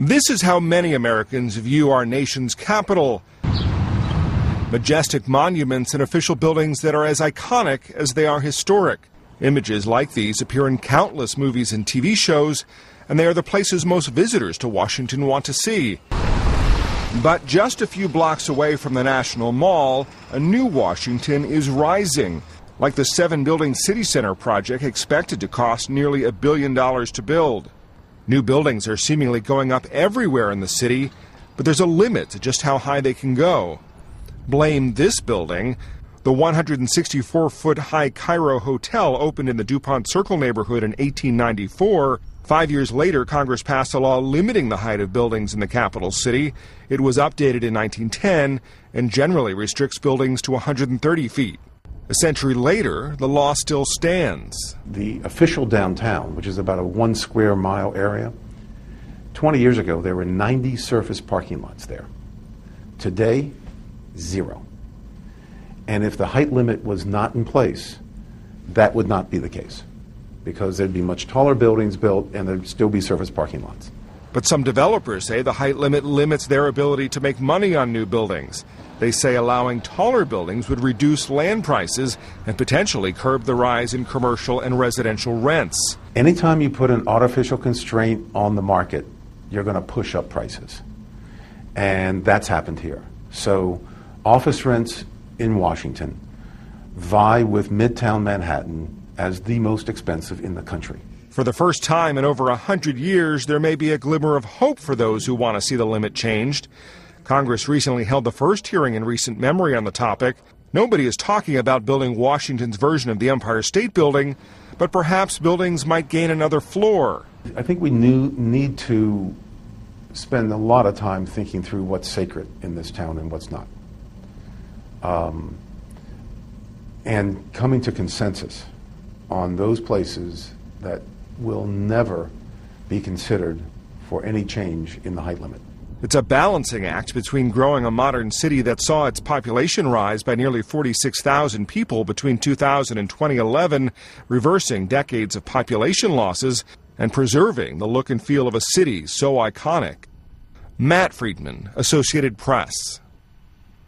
This is how many Americans view our nation's capital. Majestic monuments and official buildings that are as iconic as they are historic. Images like these appear in countless movies and TV shows, and they are the places most visitors to Washington want to see. But just a few blocks away from the National Mall, a new Washington is rising, like the 7-building city center project expected to cost nearly $1 billion to build. New buildings are seemingly going up everywhere in the city, but there's a limit to just how high they can go. Blame this building. The 164-foot high Cairo Hotel opened in the DuPont Circle neighborhood in 1894. 5 years later, Congress passed a law limiting the height of buildings in the capital city. It was updated in 1910 and generally restricts buildings to 130 feet. A century later, the law still stands. The official downtown, which is about a 1 square mile area, 20 years ago there were 90 surface parking lots there. Today, 0. And if the height limit was not in place, that would not be the case, because there'd be much taller buildings built and there'd still be surface parking lots. But some developers say the height limit limits their ability to make money on new buildings. They say allowing taller buildings would reduce land prices and potentially curb the rise in commercial and residential rents. Anytime you put an artificial constraint on the market, you're going to push up prices. And that's happened here. So office rents in Washington vie with Midtown Manhattan as the most expensive in the country. For the first time in over 100 years, there may be a glimmer of hope for those who want to see the limit changed. Congress recently held the first hearing in recent memory on the topic. Nobody is talking about building Washington's version of the Empire State Building, but perhaps buildings might gain another floor. I think we need to spend a lot of time thinking through what's sacred in this town and what's not. And coming to consensus on those places that will never be considered for any change in the height limit. It's a balancing act between growing a modern city that saw its population rise by nearly 46,000 people between 2000 and 2011, reversing decades of population losses, and preserving the look and feel of a city so iconic. Matt Friedman, Associated Press.